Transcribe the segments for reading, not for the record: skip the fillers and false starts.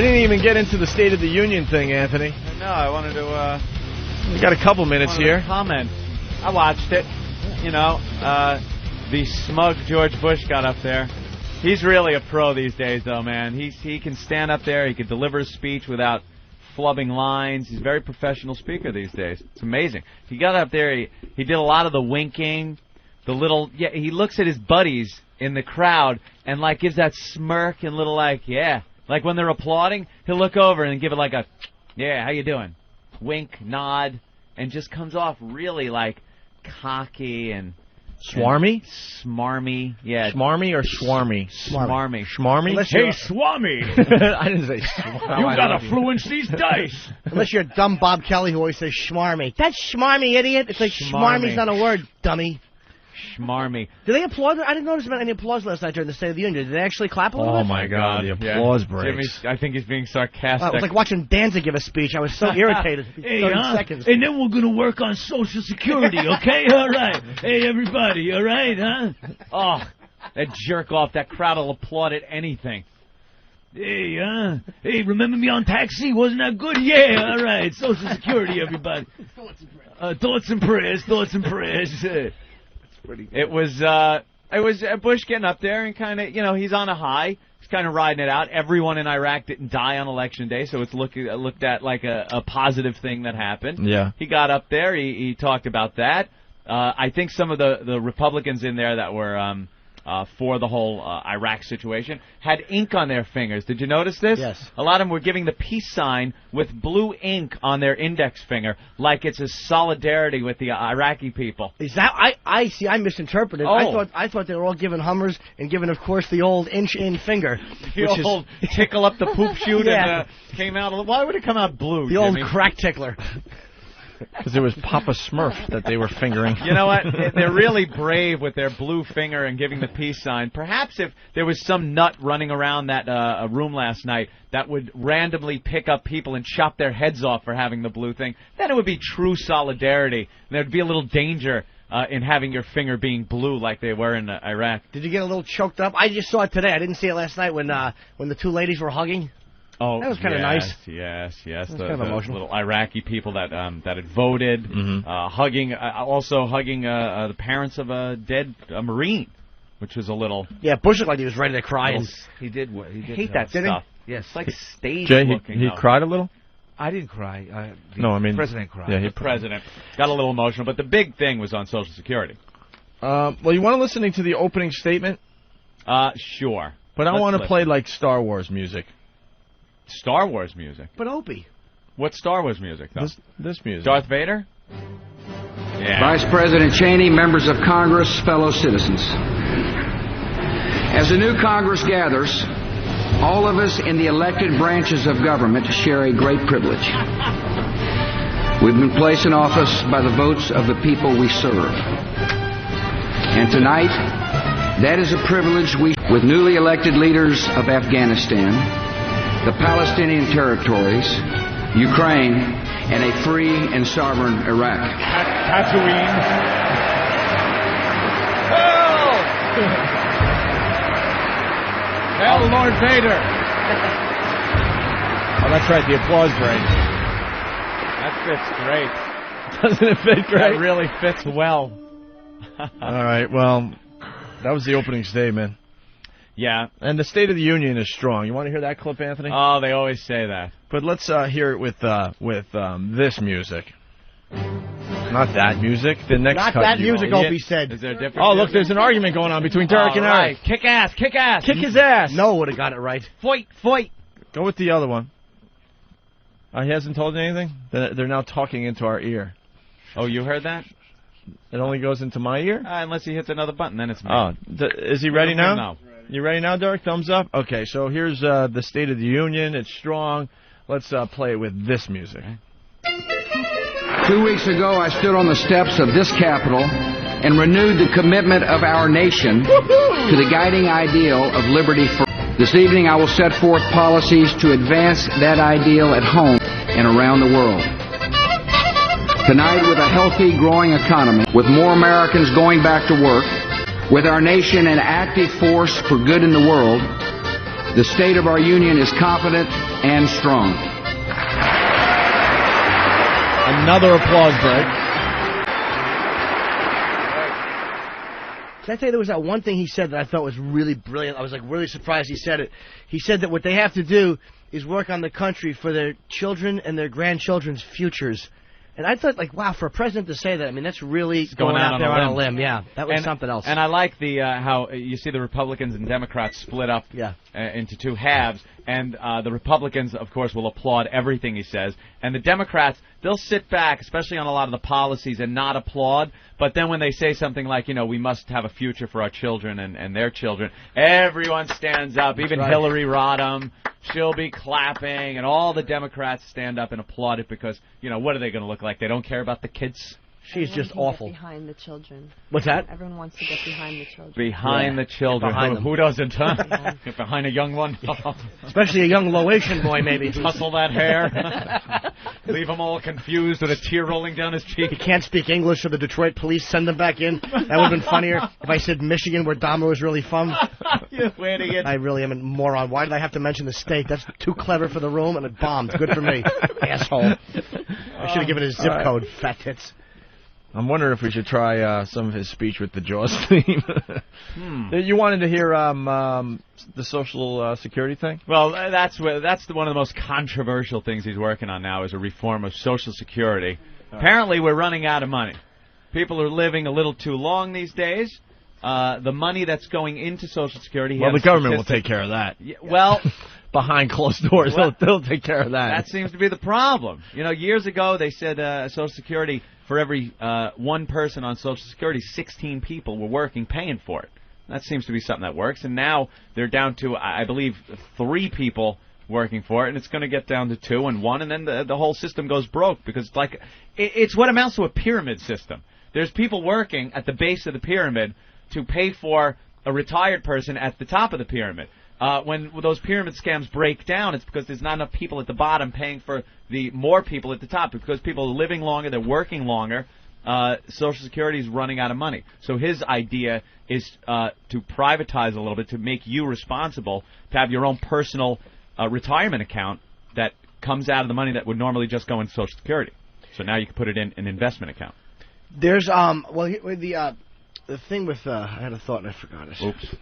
We didn't even get into the State of the Union thing, Anthony. No, I wanted to... We got a couple minutes here. Comment. I watched it. You know, the smug George Bush got up there. He's really a pro these days, though, man. He can stand up there. He can deliver a speech without flubbing lines. He's a very professional speaker these days. It's amazing. He got up there. He did a lot of the winking, the little... Yeah, he looks at his buddies in the crowd and, like, gives that smirk and little, like, yeah. Like, when they're applauding, he'll look over and give it, like, a, yeah, how you doing? Wink, nod, and just comes off really, like, cocky and... Swarmy? Smarmy, yeah. Smarmy or swarmy? Smarmy. Smarmy? Hey, Swami! I didn't say swarmy. You gotta fluence these dice. Unless you're a dumb Bob Kelly who always says schmarmy. That's schmarmy, idiot. It's like schmarmy's not a word, dummy. Schmarmy. Did they applaud? I didn't notice any applause last night during the State of the Union. Did they actually clap a little bit? Oh, my God. The applause breaks. I think he's being sarcastic. It was like watching Danzig give a speech. I was so irritated. Hey, 30 seconds. And then we're going to work on Social Security, okay? All right. Hey, everybody, all right, huh? Oh, that jerk off. That crowd will applaud at anything. Hey, hey, remember me on Taxi? Wasn't that good? Yeah, all right. Social Security, everybody. Thoughts and prayers. It was Bush getting up there and kind of, you know, he's on a high. He's kind of riding it out. Everyone in Iraq didn't die on Election Day, so it's looked at like a positive thing that happened. Yeah. He got up there. He talked about that. I think some of the Republicans in there that were for the whole Iraq situation had ink on their fingers. Did you notice this? Yes. A lot of them were giving the peace sign with blue ink on their index finger, like it's a solidarity with the Iraqi people. Is that I see? I misinterpreted. Oh. I thought they were all giving Hummers and giving, of course, the old inch-in finger. The old tickle up the poop chute Yeah. and came out. Why would it come out blue? The old Jimmy? crack tickler. Because it was Papa Smurf that they were fingering. You know what? They're really brave with their blue finger and giving the peace sign. Perhaps if there was some nut running around that room last night that would randomly pick up people and chop their heads off for having the blue thing, then it would be true solidarity. There would be a little danger in having your finger being blue like they were in Iraq. Did you get a little choked up? I just saw it today. I didn't see it last night when the two ladies were hugging. Oh, that was kind of nice. Yes. That was The kind of emotional. little Iraqi people that had voted, hugging the parents of a dead Marine, which was a little. Yeah, Bush looked like he was ready to cry. He did. I hate that stuff. Yes. It's like stage Jay, looking. he cried a little? I didn't cry. The president cried. Yeah, The president got a little emotional, but the big thing was on Social Security. Well, you want to listen to the opening statement? Sure. But I want to play like Star Wars music. Star Wars music. But Opie. What Star Wars music, though? This music. Darth Vader? Yeah. Vice President Cheney, members of Congress, fellow citizens. As the new Congress gathers, all of us in the elected branches of government share a great privilege. We've been placed in office by the votes of the people we serve. And tonight, that is a privilege with newly elected leaders of Afghanistan, the Palestinian territories, Ukraine, and a free and sovereign Iraq. Tatooine. Hell, Lord Vader. Oh, that's right, the applause break. That fits great. Doesn't it fit great? That really fits well. All right, well, that was the opening statement. Yeah. And the State of the Union is strong. You want to hear that clip, Anthony? Oh, they always say that. But let's hear it with this music. Not that music. The next Not cut. that music, Opie said. Is there a difference? Oh, look, there's an argument going on between Derek and Eric. Kick ass, kick ass. Kick his ass. Noah would have got it right. Fight. Go with the other one. He hasn't told you anything? They're now talking into our ear. Oh, you heard that? It only goes into my ear? Unless he hits another button, then it's me. Oh, is he ready now? No. You ready now, Derek? Thumbs up? Okay, so here's the State of the Union. It's strong. Let's play it with this music. 2 weeks ago, I stood on the steps of this Capitol and renewed the commitment of our nation to the guiding ideal of liberty for. This evening, I will set forth policies to advance that ideal at home and around the world. Tonight, with a healthy, growing economy, with more Americans going back to work, with our nation an active force for good in the world, The state of our union is confident and strong. Another applause break. Can I tell you, there was that one thing he said that I thought was really brilliant. I was like really surprised he said it. He said that what they have to do is work on the country for their children and their grandchildren's futures. And I thought, like, wow, for a president to say that, I mean, that's really going out there on a limb. Yeah, that was something else. And I like the how you see the Republicans and Democrats split up into two halves. And the Republicans, of course, will applaud everything he says. And the Democrats, they'll sit back, especially on a lot of the policies, and not applaud. But then when they say something like, you know, we must have a future for our children and their children, everyone stands up. Even Hillary Rodham, she'll be clapping. And all the Democrats stand up and applaud it because, you know, what are they going to look like? They don't care about the kids? She's just awful. Get behind the children. What's that? Everyone wants to get behind the children. Behind the children. Who doesn't, huh? Get behind a young one. Especially a young Laotian boy, maybe. Tussle that hair. Leave him all confused with a tear rolling down his cheek. He can't speak English, so the Detroit police send him back in. That would have been funnier if I said Michigan, where Dahmer was really from. You idiot. I really am a moron. Why did I have to mention the state? That's too clever for the room, and it bombed. Good for me. Asshole. I should have given his zip code, fat tits. I'm wondering if we should try some of his speech with the Jaws theme. You wanted to hear the Social Security thing? Well, that's one of the most controversial things he's working on now is a reform of Social Security. Apparently, we're running out of money. People are living a little too long these days. The money that's going into Social Security... Well, the government will take care of that. Well... Behind closed doors, they'll take care of that. That seems to be the problem. You know, years ago, they said Social Security, for every one person on Social Security, 16 people were working, paying for it. That seems to be something that works. And now they're down to, I believe, 3 people working for it, and it's going to get down to 2 and 1, and then the whole system goes broke because it's what amounts to a pyramid system. There's people working at the base of the pyramid to pay for a retired person at the top of the pyramid. When those pyramid scams break down, it's because there's not enough people at the bottom paying for the more people at the top. Because people are living longer, they're working longer, Social Security is running out of money. So his idea is to privatize a little bit, to make you responsible, to have your own personal retirement account that comes out of the money that would normally just go into Social Security. So now you can put it in an investment account. There's the thing with I had a thought and I forgot it. Oops.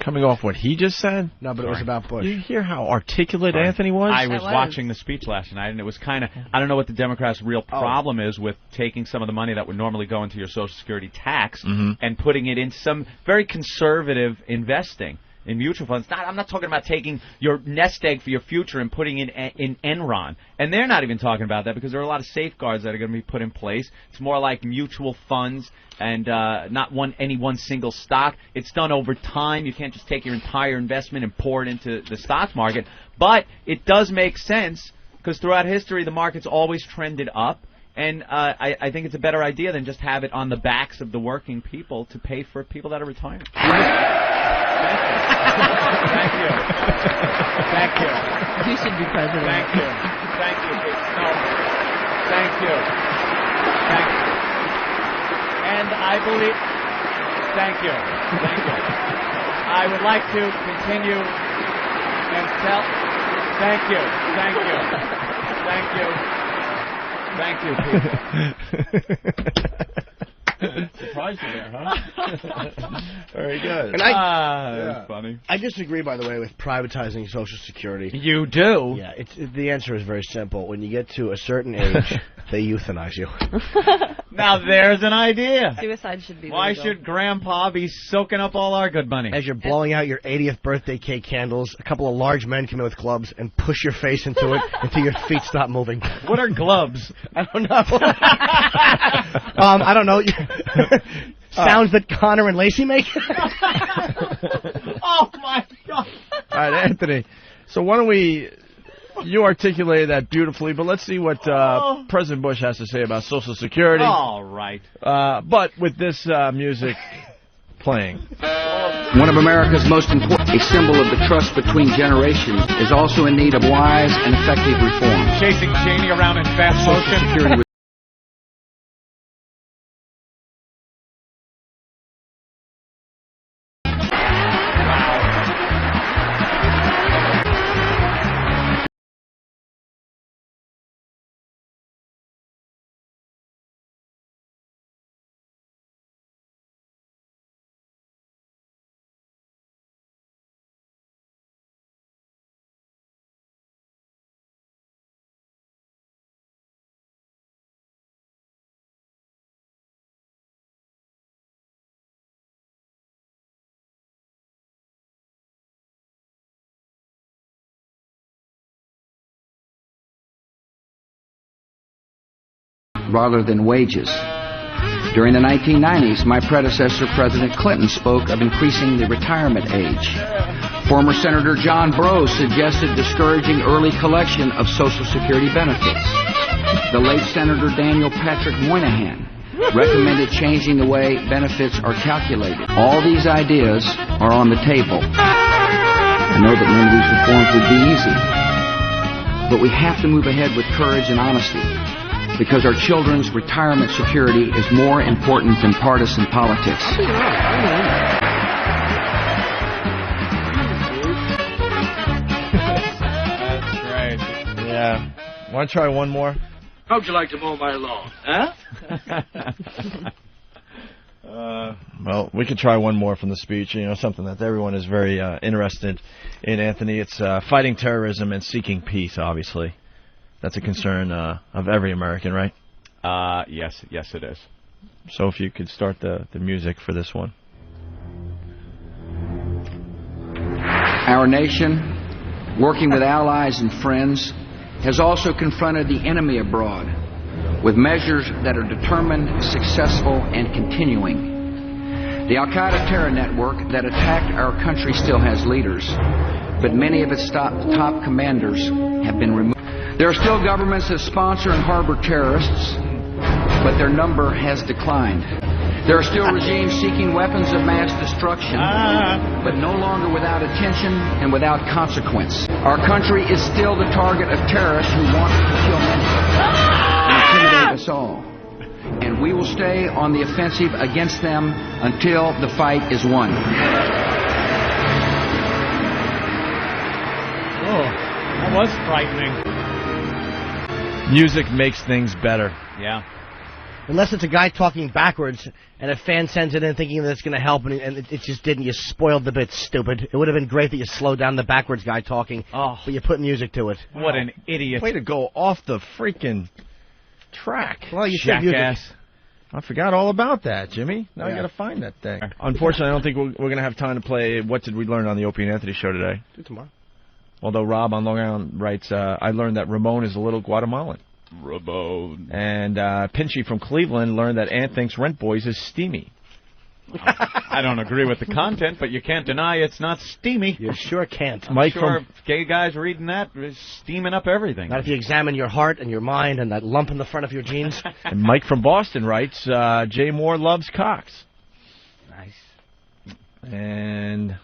Coming off what he just said? No, but it was about Bush. You hear how articulate Anthony was? I was watching the speech last night, and it was kind of... I don't know what the Democrats' real problem is with taking some of the money that would normally go into your Social Security tax and putting it into some very conservative investing in mutual funds. I'm not talking about taking your nest egg for your future and putting it in Enron. And they're not even talking about that because there are a lot of safeguards that are going to be put in place. It's more like mutual funds and not any one single stock. It's done over time. You can't just take your entire investment and pour it into the stock market. But it does make sense because throughout history the market's always trended up. And I think it's a better idea than just have it on the backs of the working people to pay for people that are retiring. Thank you. Thank you. You should be president. Thank you. Thank you. No. Thank you. Thank you. And I believe... Thank you. Thank you. I would like to continue and tell... Thank you. Thank you. Thank you. Thank you, people. Surprised you there, huh? Very good. And that's funny. I disagree, by the way, with privatizing Social Security. You do? Yeah, the answer is very simple. When you get to a certain age, they euthanize you. Now there's an idea. Suicide should be Why legal. should Grandpa be soaking up all our good money? As you're blowing out your 80th birthday cake candles, a couple of large men come in with clubs and push your face into it until your feet stop moving. What are gloves? I don't know. I don't know. Sounds that Connor and Lacey make? Oh, my God. All right, Anthony. So why don't we... You articulated that beautifully, but let's see what President Bush has to say about Social Security. All right. But with this music playing. One of America's most important, a symbol of the trust between generations, is also in need of wise and effective reforms. Chasing Cheney around in fast motion. Social Security rather than wages. During the 1990s, my predecessor, President Clinton, spoke of increasing the retirement age. Former Senator John Breaux suggested discouraging early collection of Social Security benefits. The late Senator Daniel Patrick Moynihan recommended changing the way benefits are calculated. All these ideas are on the table. I know that none of these reforms would be easy, but we have to move ahead with courage and honesty, because our children's retirement security is more important than partisan politics. That's great. Yeah. Want to try one more? How'd you like to mow my lawn? Huh? Well, we could try one more from the speech. You know, something that everyone is very interested in, Anthony. It's fighting terrorism and seeking peace, obviously. That's a concern of every American, right? Yes, it is. So if you could start the music for this one. Our nation, working with allies and friends, has also confronted the enemy abroad with measures that are determined, successful, and continuing. The Al-Qaeda terror network that attacked our country still has leaders, but many of its top commanders have been removed. There are still governments that sponsor and harbor terrorists, but their number has declined. There are still regimes seeking weapons of mass destruction, but no longer without attention and without consequence. Our country is still the target of terrorists who want to kill many and intimidate us all. And we will stay on the offensive against them until the fight is won. Oh, that was frightening. Music makes things better. Yeah. Unless it's a guy talking backwards and a fan sends it in thinking that it's going to help and it just didn't. You spoiled the bit, stupid. It would have been great that you slowed down the backwards guy talking, but you put music to it. What an idiot. Way to go off the freaking track. Well, you said music. Jackass. I forgot all about that, Jimmy. Now I got to find that thing. Unfortunately, I don't think we're going to have time to play What Did We Learn on the Opie and Anthony show today. Do it tomorrow. Although Rob on Long Island writes, I learned that Ramon is a little Guatemalan. Ramon. And Pinchy from Cleveland learned that Ant thinks Rent Boys is steamy. I don't agree with the content, but you can't deny it's not steamy. You sure can't. I'm sure gay guys reading that is steaming up everything. Not if you examine your heart and your mind and that lump in the front of your jeans. And Mike from Boston writes, Jay Moore loves cocks. Nice. And